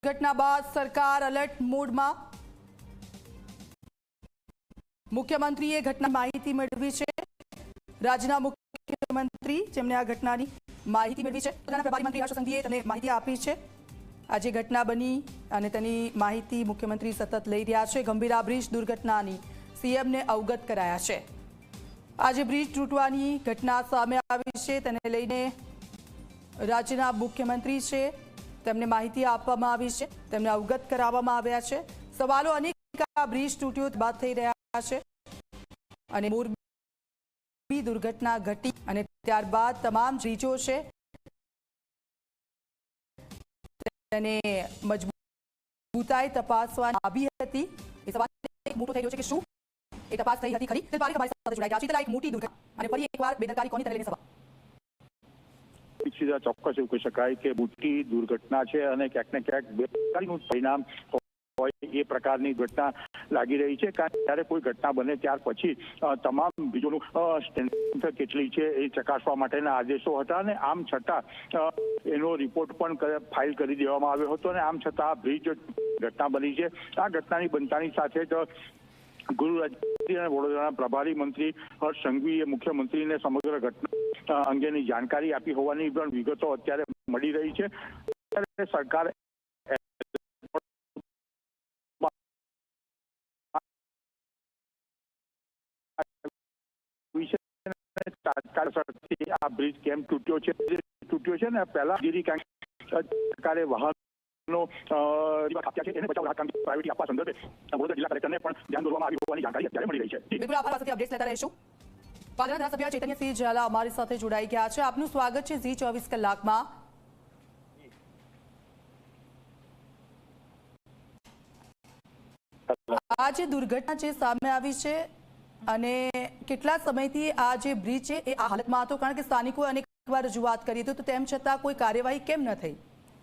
ઘટના બાદ સરકાર એલર્ટ મોડમાં। મુખ્યમંત્રીએ ઘટના માહિતી મેળવી છે। રાજ્યના મુખ્યમંત્રી જેમણે આ ઘટનાની માહિતી મેળવી છે, પોતાના પ્રભારી મંત્રી હર્ષ સંઘવીએ તેને માહિતી આપી છે। આજે ઘટના બની અને તેની માહિતી મુખ્યમંત્રી સતત લઈ રહ્યા છે। ગંભીરા બ્રિજ દુર્ઘટનાની સીએમને અવગત કરાયા છે। આજે બ્રિજ તૂટવાની ઘટના સામે આવી છે, તેને લઈને રાજ્યના મુખ્યમંત્રી છે તેમને માહિતી આપવામાં આવી છે, તેમને અવગત કરાવવામાં આવ્યા છે। સવાલો અનેક આ બ્રિજ તૂટ્યો બાદ થઈ રહ્યા છે અને મોરબી દુર્ઘટના ઘટી અને ત્યારબાદ તમામ બ્રિજો છે તેને મજબૂતાઈ તપાસવામાં આવી હતી। એ સવાલ એક મોટો થઈ રહ્યો છે કે શું એ તપાસ થઈ હતી ખરી? તમારી સાથે જોડાઈ ગયા છે। એક મોટી દુર્ઘટના અને ફરી એકવાર બેદરકારી કોની તરફથી સવાલ? ચોક્કસ એવું કહી શકાય કે મોટી દુર્ઘટના છે અને ક્યાંક ને ક્યાંક બેદરકારીનું પરિણામ હોય એ પ્રકારની ઘટના લાગી રહી છે। કારણ જ્યારે કોઈ ઘટના બને ત્યાર પછી તમામ બ્રિજોનું સ્ટ્રેન્થ કેટલી છે એ ચકાસવા માટેના આદેશો હતા અને આમ છતાં એનો રિપોર્ટ પણ ફાઇલ કરી દેવામાં આવ્યો હતો અને આમ છતાં આ બ્રિજ ઘટના બની છે। આ ઘટનાની બનતાની સાથે જ ગૃહ રાજ્ય અને વડોદરાના પ્રભારી મંત્રી હર્ષ સંઘવીએ મુખ્યમંત્રીને સમગ્ર ઘટના અંગેની જાણકારી આપી હોવાની પણ વિગતો અત્યારે મળી રહી છે। અત્યારે સરકાર આ બ્રિજ કેમ તૂટ્યો છે ને પહેલા સરકારે વાહનો એને બચાવ પ્રાયોરિટી આપવા સંદર્ભે વડોદરા જિલ્લા કલેક્ટરને પણ ધ્યાન દોરવામાં આવી હોવાની જાણકારી અત્યારે મળી રહી છે। બિલકુલ આપ પાસેથી અપડેટ્સ લેતા રહીશું। પાલિકા ધારાસભ્ય ચૈતન્યસિંહ ઝાલા અમારી સાથે જોડાઈ ગયા છે। આપનું સ્વાગત છે ઝી 24 કલાકમાં। આ જે દુર્ઘટના છે સામે આવી છે અને કેટલા સમયથી આ જે બ્રિજ છે એ આ હાલતમાં હતો? કારણ કે સ્થાનિકોએ અનેક વાર રજૂઆત કરી હતી, તો તેમ છતાં કોઈ કાર્યવાહી કેમ ન થઈ?